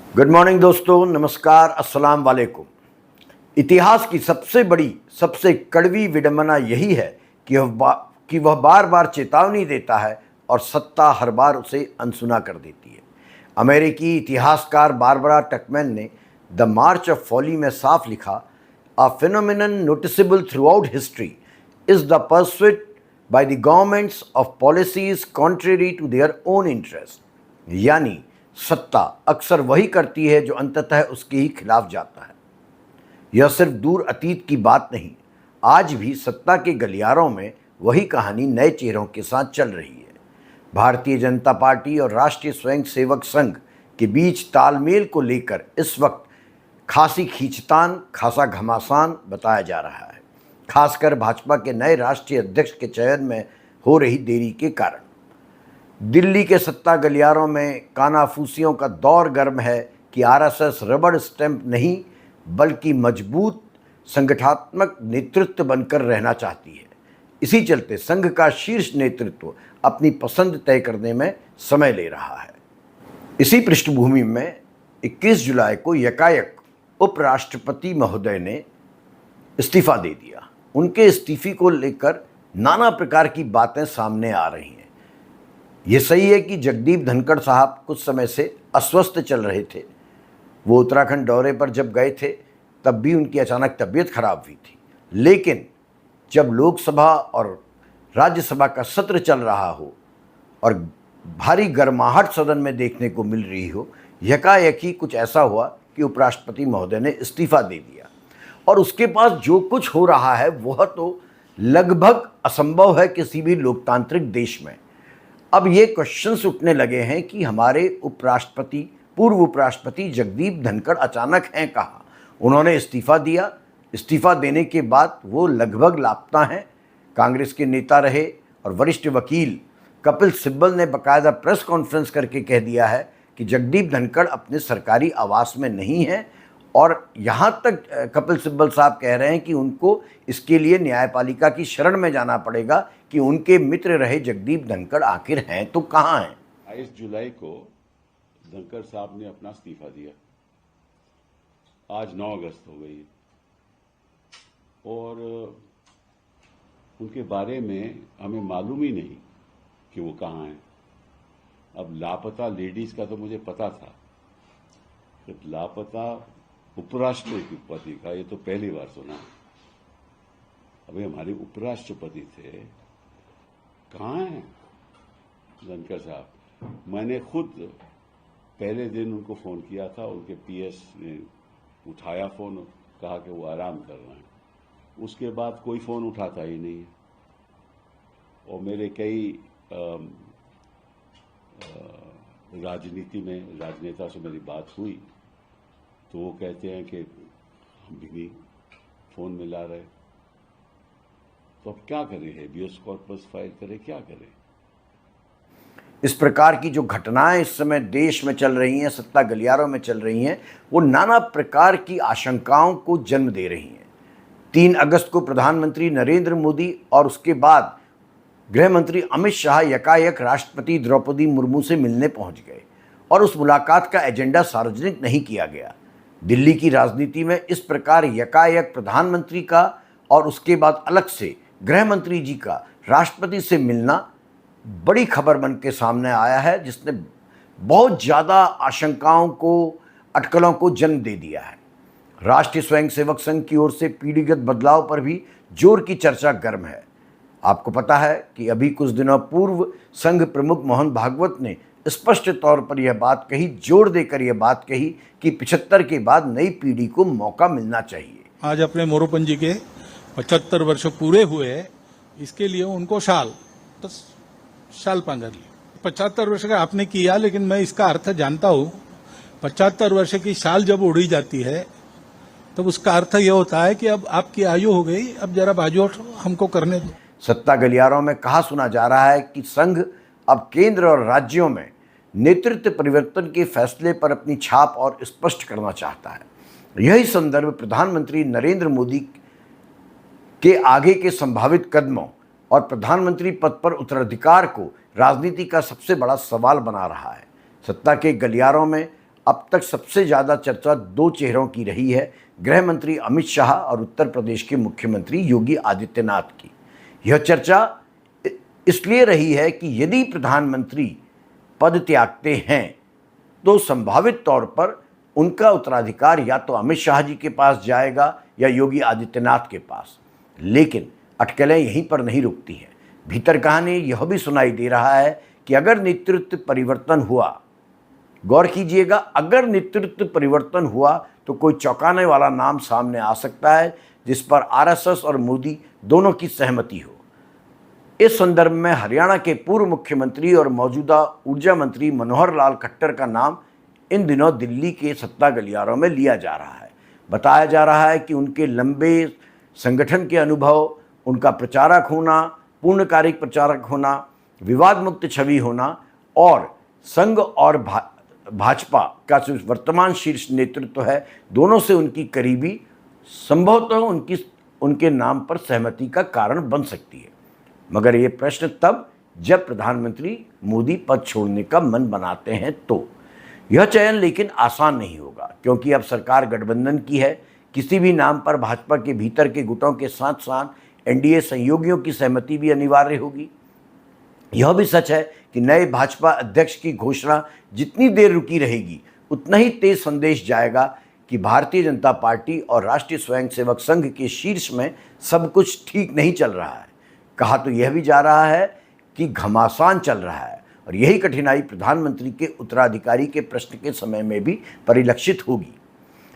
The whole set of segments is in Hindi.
गुड मॉर्निंग दोस्तों, नमस्कार, अस्सलाम वालेकुम। इतिहास की सबसे बड़ी, सबसे कड़वी विडंबना यही है कि वह बार बार चेतावनी देता है और सत्ता हर बार उसे अनसुना कर देती है। अमेरिकी इतिहासकार बारबरा टकमैन ने द मार्च ऑफ फॉली में साफ लिखा, a phenomenon noticeable throughout history is the pursuit by the governments of policies contrary to their own interest. यानी सत्ता अक्सर वही करती है जो अंततः उसके ही खिलाफ जाता है। यह सिर्फ दूर अतीत की बात नहीं, आज भी सत्ता के गलियारों में वही कहानी नए चेहरों के साथ चल रही है। भारतीय जनता पार्टी और राष्ट्रीय स्वयंसेवक संघ के बीच तालमेल को लेकर इस वक्त खासी खींचतान, खासा घमासान बताया जा रहा है, खासकर भाजपा के नए राष्ट्रीय अध्यक्ष के चयन में हो रही देरी के कारण। दिल्ली के सत्ता गलियारों में कानाफूसियों का दौर गर्म है कि आरएसएस रबड़ स्टैंप नहीं बल्कि मजबूत संगठनात्मक नेतृत्व बनकर रहना चाहती है। इसी चलते संघ का शीर्ष नेतृत्व अपनी पसंद तय करने में समय ले रहा है। इसी पृष्ठभूमि में 21 जुलाई को यकायक उपराष्ट्रपति महोदय ने इस्तीफा दे दिया। उनके इस्तीफे को लेकर नाना प्रकार की बातें सामने आ रही हैं। ये सही है कि जगदीप धनखड़ साहब कुछ समय से अस्वस्थ चल रहे थे। वो उत्तराखंड दौरे पर जब गए थे तब भी उनकी अचानक तबीयत खराब हुई थी, लेकिन जब लोकसभा और राज्यसभा का सत्र चल रहा हो और भारी गर्माहट सदन में देखने को मिल रही हो, यकायक ही कुछ ऐसा हुआ कि उपराष्ट्रपति महोदय ने इस्तीफा दे दिया। और उसके पास जो कुछ हो रहा है वह तो लगभग असंभव है किसी भी लोकतांत्रिक देश में। अब ये क्वेश्चंस उठने लगे हैं कि हमारे पूर्व उपराष्ट्रपति जगदीप धनखड़ अचानक हैं कहाँ। उन्होंने इस्तीफा दिया, इस्तीफा देने के बाद वो लगभग लापता हैं। कांग्रेस के नेता रहे और वरिष्ठ वकील कपिल सिब्बल ने बाकायदा प्रेस कॉन्फ्रेंस करके कह दिया है कि जगदीप धनखड़ अपने सरकारी आवास में नहीं हैं, और यहाँ तक कपिल सिब्बल साहब कह रहे हैं कि उनको इसके लिए न्यायपालिका की शरण में जाना पड़ेगा कि उनके मित्र रहे जगदीप धनखड़ आखिर हैं तो कहाँ हैं। 22 जुलाई को धनखड़ साहब ने अपना इस्तीफा दिया। आज 9 अगस्त हो गई है और उनके बारे में हमें मालूम ही नहीं कि वो कहाँ हैं। अब लापता लेडीज का तो मुझे पता था, जब लापता उपराष्ट्रपति का ये तो पहली बार सुना। अभी हमारे उपराष्ट्रपति थे, कहाँ हैं धनखड़ साहब? मैंने खुद पहले दिन उनको फोन किया था, उनके पीएस ने उठाया फोन, कहा कि वो आराम कर रहे हैं। उसके बाद कोई फोन उठाता ही नहीं है। और मेरे कई राजनीति में राजनेता से मेरी बात हुई तो वो कहते हैं कि हम भी नहीं फोन मिला रहे। तो अब क्या करें? हेबियस कॉर्पस फाइल करें, क्या करें? इस प्रकार की जो घटनाएं इस समय देश में चल रही हैं, सत्ता गलियारों में चल रही हैं, वो नाना प्रकार की आशंकाओं को जन्म दे रही हैं। 3 अगस्त को प्रधानमंत्री नरेंद्र मोदी और उसके बाद गृह मंत्री अमित शाह यकायक राष्ट्रपति द्रौपदी मुर्मू से मिलने पहुंच गए और उस मुलाकात का एजेंडा सार्वजनिक नहीं किया गया। दिल्ली की राजनीति में इस प्रकार यकायक प्रधानमंत्री का और उसके बाद अलग से गृह मंत्री जी का राष्ट्रपति से मिलना बड़ी खबर बन के सामने आया है, जिसने बहुत ज़्यादा आशंकाओं को, अटकलों को जन्म दे दिया है। राष्ट्रीय स्वयंसेवक संघ की ओर से पीढ़ीगत बदलाव पर भी जोर की चर्चा गर्म है। आपको पता है कि अभी कुछ दिनों पूर्व संघ प्रमुख मोहन भागवत ने स्पष्ट तौर पर यह बात कही, जोर देकर यह बात कही कि 75 के बाद नई पीढ़ी को मौका मिलना चाहिए। आज अपने मोरोपंत जी के 75 वर्ष पूरे हुए, इसके लिए उनको शाल पांजर ली। 75 वर्ष का आपने किया, लेकिन मैं इसका अर्थ जानता हूँ। 75 वर्ष की शाल जब उड़ी जाती है तब उसका अर्थ यह होता है कि अब आपकी आयु हो गई, अब जरा बाजू हमको करने दो। सत्ता गलियारों में कहा सुना जा रहा है कि संघ अब केंद्र और राज्यों में नेतृत्व परिवर्तन के फैसले पर अपनी छाप और स्पष्ट करना चाहता है। यही संदर्भ प्रधानमंत्री नरेंद्र मोदी के आगे के संभावित कदमों और प्रधानमंत्री पद पर उत्तराधिकार को राजनीति का सबसे बड़ा सवाल बना रहा है। सत्ता के गलियारों में अब तक सबसे ज़्यादा चर्चा दो चेहरों की रही है, गृह मंत्री अमित शाह और उत्तर प्रदेश के मुख्यमंत्री योगी आदित्यनाथ की। यह चर्चा इसलिए रही है कि यदि प्रधानमंत्री पद त्यागते हैं तो संभावित तौर पर उनका उत्तराधिकार या तो अमित शाह जी के पास जाएगा या योगी आदित्यनाथ के पास। लेकिन अटकलें यहीं पर नहीं रुकती हैं। भीतर कहानी यह भी सुनाई दे रहा है कि अगर नेतृत्व परिवर्तन हुआ, गौर कीजिएगा, अगर नेतृत्व परिवर्तन हुआ तो कोई चौंकाने वाला नाम सामने आ सकता है जिस पर आरएसएस और मोदी दोनों की सहमति हो। इस संदर्भ में हरियाणा के पूर्व मुख्यमंत्री और मौजूदा ऊर्जा मंत्री मनोहर लाल खट्टर का नाम इन दिनों दिल्ली के सत्ता गलियारों में लिया जा रहा है। बताया जा रहा है कि उनके लंबे संगठन के अनुभव, उनका प्रचारक होना, पूर्णकालिक प्रचारक होना, विवाद मुक्त छवि होना और संघ और भाजपा का जो वर्तमान शीर्ष नेतृत्व है, दोनों से उनकी करीबी संभवतः उनके नाम पर सहमति का कारण बन सकती है। मगर ये प्रश्न तब जब प्रधानमंत्री मोदी पद छोड़ने का मन बनाते हैं तो। यह चयन लेकिन आसान नहीं होगा क्योंकि अब सरकार गठबंधन की है। किसी भी नाम पर भाजपा के भीतर के गुटों के साथ साथ एनडीए सहयोगियों की सहमति भी अनिवार्य होगी। यह भी सच है कि नए भाजपा अध्यक्ष की घोषणा जितनी देर रुकी रहेगी उतना ही तेज संदेश जाएगा कि भारतीय जनता पार्टी और राष्ट्रीय स्वयंसेवक संघ के शीर्ष में सब कुछ ठीक नहीं चल रहा है। कहा तो यह भी जा रहा है कि घमासान चल रहा है और यही कठिनाई प्रधानमंत्री के उत्तराधिकारी के प्रश्न के समय में भी परिलक्षित होगी।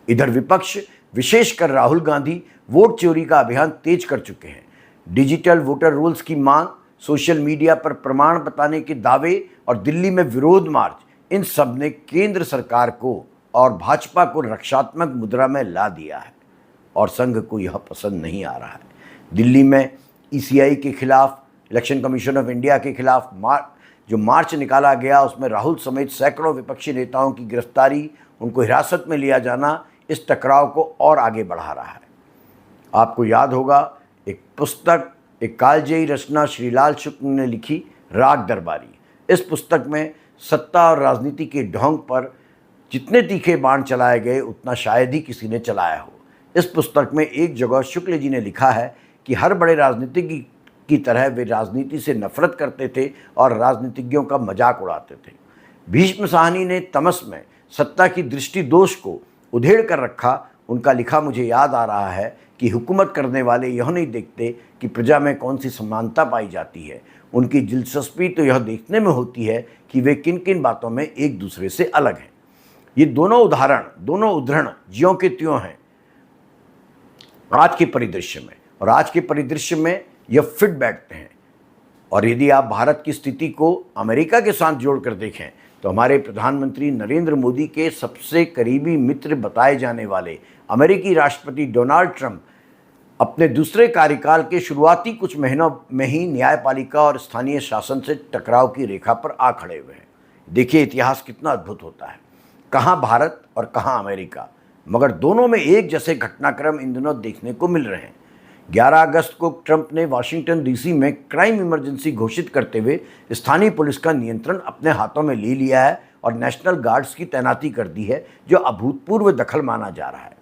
इधर विपक्ष, विशेषकर राहुल गांधी, वोट चोरी का अभियान तेज कर चुके हैं। डिजिटल वोटर रोल्स की मांग, सोशल मीडिया पर प्रमाण बताने के दावे और दिल्ली में विरोध मार्च, इन सब ने केंद्र सरकार को और भाजपा को रक्षात्मक मुद्रा में ला दिया है और संघ को यह पसंद नहीं आ रहा है। दिल्ली में ईसीआई के खिलाफ, इलेक्शन कमीशन ऑफ इंडिया के खिलाफ जो मार्च निकाला गया उसमें राहुल समेत सैकड़ों विपक्षी नेताओं की गिरफ्तारी, उनको हिरासत में लिया जाना इस टकराव को और आगे बढ़ा रहा है। आपको याद होगा एक कालजयी रचना श्रीलाल शुक्ल ने लिखी, राग दरबारी। इस पुस्तक में सत्ता और राजनीति के ढोंग पर जितने तीखे बाण चलाए गए उतना शायद ही किसी ने चलाया हो। इस पुस्तक में एक जगह शुक्ल जी ने लिखा है कि हर बड़े राजनीतिज्ञ की तरह वे राजनीति से नफरत करते थे और राजनीतिज्ञों का मजाक उड़ाते थे। भीष्म साहनी ने तमस में सत्ता की दृष्टि दोष को उधेड़ कर रखा। उनका लिखा मुझे याद आ रहा है कि हुकूमत करने वाले यह नहीं देखते कि प्रजा में कौन सी समानता पाई जाती है, उनकी दिलचस्पी तो यह देखने में होती है कि वे किन किन बातों में एक दूसरे से अलग हैं। ये दोनों उदाहरण ज्यों के त्यों हैं आज के परिदृश्य में, और आज के परिदृश्य में यह फिट बैठते हैं। और यदि आप भारत की स्थिति को अमेरिका के साथ जोड़कर देखें तो हमारे प्रधानमंत्री नरेंद्र मोदी के सबसे करीबी मित्र बताए जाने वाले अमेरिकी राष्ट्रपति डोनाल्ड ट्रंप अपने दूसरे कार्यकाल के शुरुआती कुछ महीनों में ही न्यायपालिका और स्थानीय शासन से टकराव की रेखा पर आ खड़े हुए हैं। देखिए इतिहास कितना अद्भुत होता है, कहाँ भारत और कहाँ अमेरिका, मगर दोनों में एक जैसे घटनाक्रम इन दिनों देखने को मिल रहे हैं। 11 अगस्त को ट्रंप ने वाशिंगटन डीसी में क्राइम इमरजेंसी घोषित करते हुए स्थानीय पुलिस का नियंत्रण अपने हाथों में ले लिया है और नेशनल गार्ड्स की तैनाती कर दी है, जो अभूतपूर्व दखल माना जा रहा है।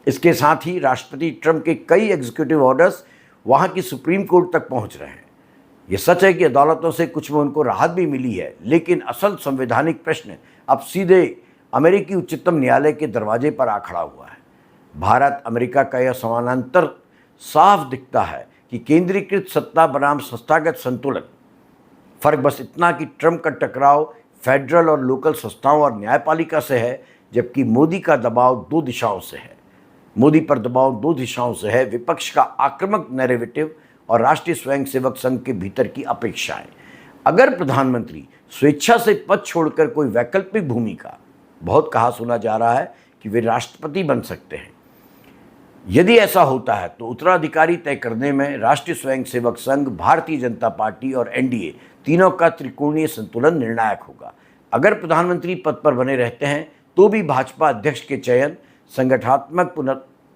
इसके साथ ही राष्ट्रपति ट्रंप के कई एग्जीक्यूटिव ऑर्डर्स वहां की सुप्रीम कोर्ट तक पहुंच रहे हैं। ये सच है कि अदालतों से कुछ में उनको राहत भी मिली है, लेकिन असल संवैधानिक प्रश्न अब सीधे अमेरिकी उच्चतम न्यायालय के दरवाजे पर आ खड़ा हुआ है। भारत अमेरिका का यह समानांतर साफ दिखता है कि केंद्रीकृत सत्ता बनाम संस्थागत संतुलन। फर्क बस इतना कि ट्रंप का टकराव फेडरल और लोकल संस्थाओं और न्यायपालिका से है, जबकि मोदी का दबाव दो दिशाओं से है। मोदी पर दबाव दो दिशाओं से है, विपक्ष का आक्रामक नैरेटिव और राष्ट्रीय स्वयंसेवक संघ के भीतर की अपेक्षाएं। अगर प्रधानमंत्री स्वेच्छा से पद छोड़कर कोई वैकल्पिक भूमिका, बहुत कहा सुना जा रहा है कि वे राष्ट्रपति बन सकते हैं, यदि ऐसा होता है तो उत्तराधिकारी तय करने में राष्ट्रीय स्वयंसेवक संघ, भारतीय जनता पार्टी और एनडीए तीनों का त्रिकोणीय संतुलन निर्णायक होगा। अगर प्रधानमंत्री पद पर बने रहते हैं तो भी भाजपा अध्यक्ष के चयन, संगठनात्मक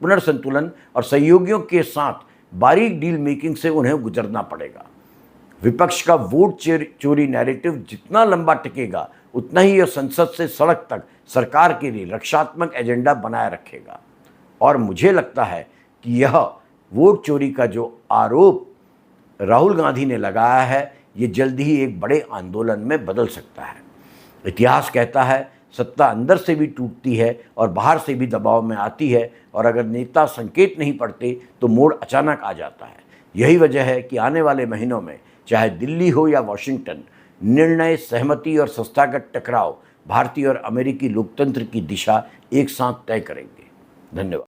पुनर्संतुलन और सहयोगियों के साथ बारीक डील मेकिंग से उन्हें गुजरना पड़ेगा। विपक्ष का वोट चोरी नैरेटिव जितना लंबा टिकेगा उतना ही यह संसद से सड़क तक सरकार के लिए रक्षात्मक एजेंडा बनाए रखेगा। और मुझे लगता है कि यह वोट चोरी का जो आरोप राहुल गांधी ने लगाया है, ये जल्द ही एक बड़े आंदोलन में बदल सकता है। इतिहास कहता है सत्ता अंदर से भी टूटती है और बाहर से भी दबाव में आती है, और अगर नेता संकेत नहीं पड़ते तो मोड़ अचानक आ जाता है। यही वजह है कि आने वाले महीनों में चाहे दिल्ली हो या वॉशिंगटन, निर्णय, सहमति और संस्थागत टकराव भारतीय और अमेरिकी लोकतंत्र की दिशा एक साथ तय करेंगे। धन्यवाद।